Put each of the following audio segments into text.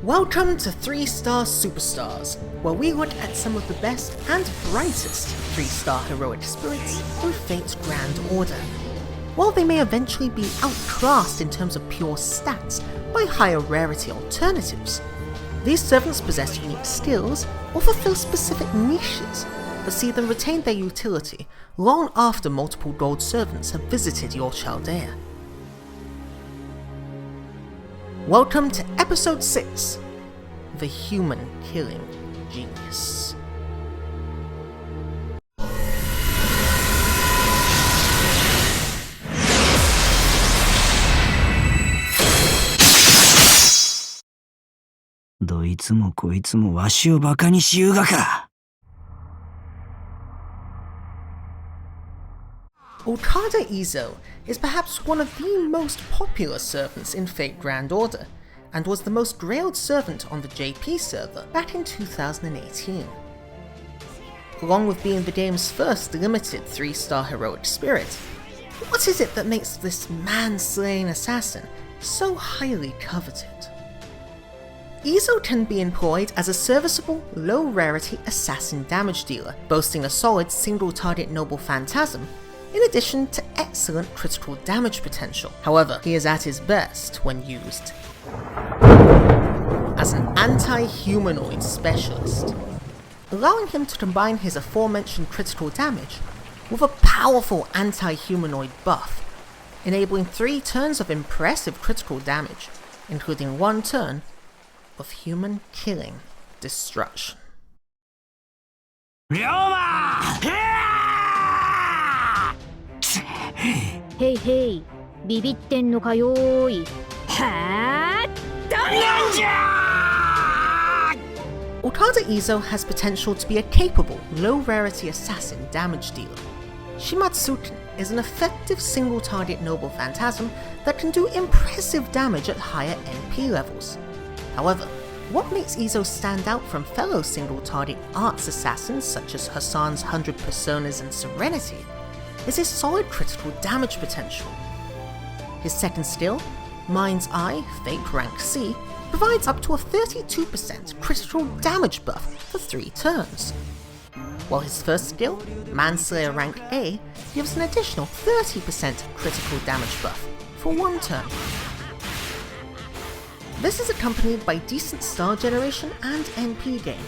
Welcome to 3-Star Superstars, where we look at some of the best and brightest 3-star heroic spirits through Fate's Grand Order. While they may eventually be outclassed in terms of pure stats by higher rarity alternatives, these servants possess unique skills or fulfill specific niches that see them retain their utility long after multiple gold servants have visited your Chaldea. Welcome to Episode 6, The Human Killing Genius. Okada Izo is perhaps one of the most popular servants in Fate Grand Order, and was the most grailed servant on the JP server back in 2018. Along with being the game's first limited 3-star heroic spirit, what is it that makes this man-slaying assassin so highly coveted? Izo can be employed as a serviceable, low-rarity assassin damage dealer, boasting a solid single-target noble phantasm, in addition to excellent critical damage potential. However, he is at his best when used as an anti-humanoid specialist, allowing him to combine his aforementioned critical damage with a powerful anti-humanoid buff, enabling 3 turns of impressive critical damage, including 1 turn of human killing destruction. Hey hey, ビビってんのかよーい。はぁ、なんじゃー! Okada Izo has potential to be a capable, low-rarity assassin damage dealer. Shimatsuken is an effective single-target noble phantasm that can do impressive damage at higher NP levels. However, what makes Izo stand out from fellow single-target arts assassins such as Hassan's 100 Personas and Serenity is his solid critical damage potential. His second skill, Mind's Eye, Fate Rank C, provides up to a 32% critical damage buff for 3 turns, while his first skill, Manslayer Rank A, gives an additional 30% critical damage buff for 1 turn. This is accompanied by decent star generation and NP gain,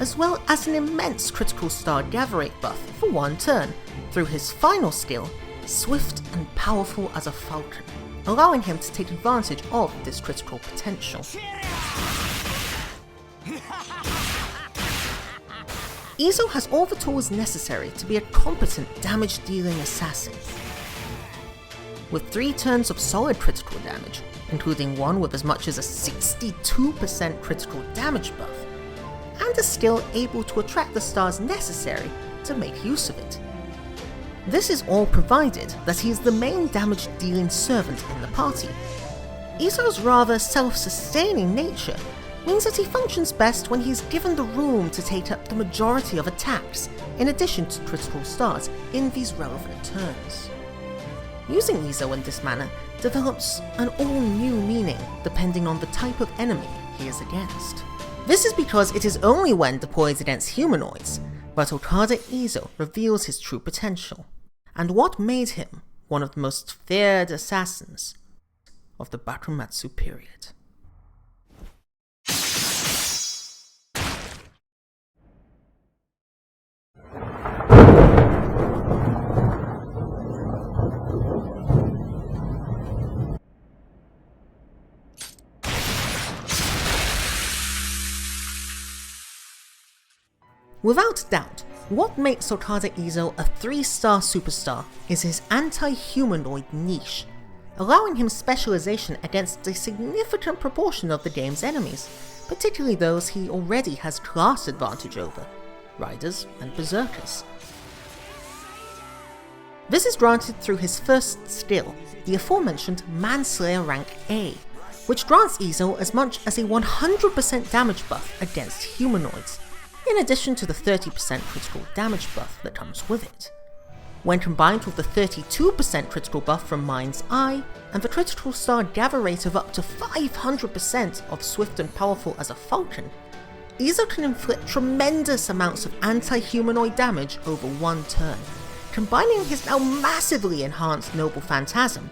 as well as an immense critical star gather rate buff for 1 turn through his final skill, Swift and Powerful as a Falcon, allowing him to take advantage of this critical potential. Izo has all the tools necessary to be a competent damage-dealing assassin. With 3 turns of solid critical damage, including one with as much as a 62% critical damage buff, and a skill able to attract the stars necessary to make use of it. This is all provided that he is the main damage-dealing servant in the party. Izo's rather self-sustaining nature means that he functions best when he is given the room to take up the majority of attacks, in addition to critical stars in these relevant turns. Using Izo in this manner develops an all-new meaning depending on the type of enemy he is against. This is because it is only when deployed against humanoids that Okada Izo reveals his true potential, and what made him one of the most feared assassins of the Bakumatsu period. Without doubt, what makes Okada Izo a 3-star superstar is his anti-humanoid niche, allowing him specialization against a significant proportion of the game's enemies, particularly those he already has class advantage over, Riders and Berserkers. This is granted through his first skill, the aforementioned Manslayer Rank A, which grants Izo as much as a 100% damage buff against humanoids, in addition to the 30% critical damage buff that comes with it. when combined with the 32% critical buff from Mind's Eye, and the critical star gather rate of up to 500% of swift and powerful as a falcon, Izo can inflict tremendous amounts of anti-humanoid damage over one turn, combining his now massively enhanced Noble Phantasm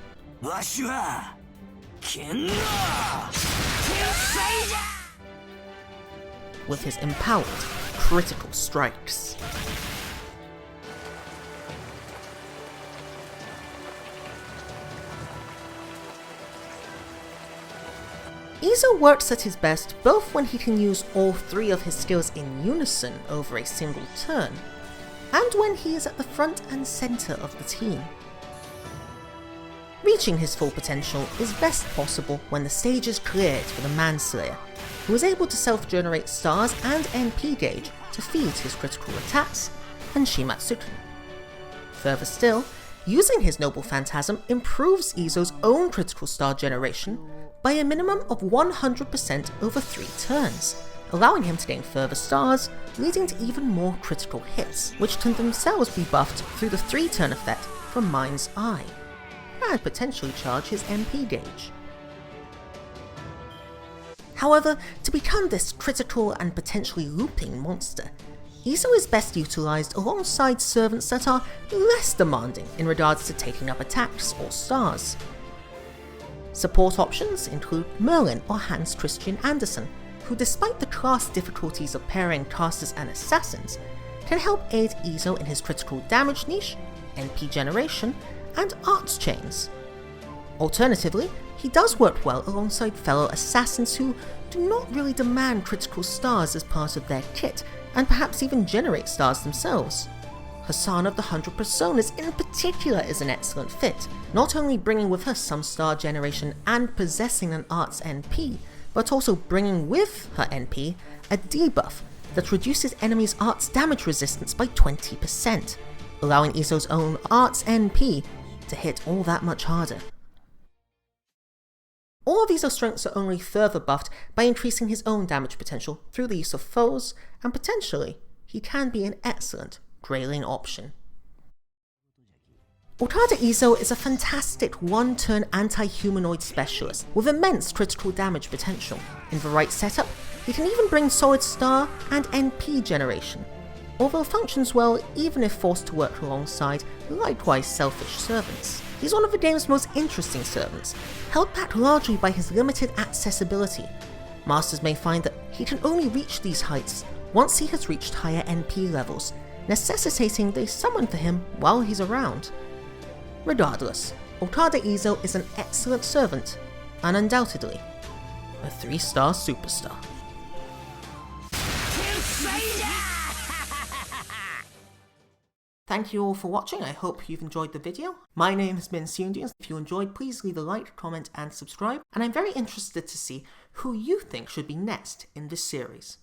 with his empowered critical strikes. Izo works at his best both when he can use all three of his skills in unison over a single turn, and when he is at the front and center of the team. Reaching his full potential is best possible when the stage is cleared for the Manslayer, who is able to self-generate stars and NP gauge to feed his critical attacks, and Shimatsuken. Further still, using his Noble Phantasm improves Izo's own critical star generation by a minimum of 100% over 3 turns, allowing him to gain further stars, leading to even more critical hits, which can themselves be buffed through the 3-turn effect from Mind's Eye, and potentially charge his MP gauge. However, to become this critical and potentially looping monster, Izo is best utilised alongside servants that are less demanding in regards to taking up attacks or stars. Support options include Merlin or Hans Christian Andersen, who despite the class difficulties of pairing casters and assassins, can help aid Izo in his critical damage niche, NP generation, and arts chains. Alternatively, he does work well alongside fellow assassins who do not really demand critical stars as part of their kit, and perhaps even generate stars themselves. Hassan of the 100 Personas in particular is an excellent fit, not only bringing with her some star generation and possessing an arts NP, but also bringing with her NP a debuff that reduces enemies' arts damage resistance by 20%, allowing Izo's own arts NP to hit all that much harder. All of Izo's strengths are only further buffed by increasing his own damage potential through the use of foes, and potentially, he can be an excellent Greyling option. Okada Izo is a fantastic one-turn anti-humanoid specialist with immense critical damage potential. In the right setup, he can even bring solid star and NP generation, although functions well even if forced to work alongside likewise selfish servants. He's one of the game's most interesting servants, held back largely by his limited accessibility. Masters may find that he can only reach these heights once he has reached higher NP levels, necessitating they summon for him while he's around. Regardless, Okada Izo is an excellent servant, and undoubtedly, a 3-star superstar. Thank you all for watching, I hope you've enjoyed the video. My name has been Seundians. If you enjoyed, please leave a like, comment and subscribe, and I'm very interested to see who you think should be next in this series.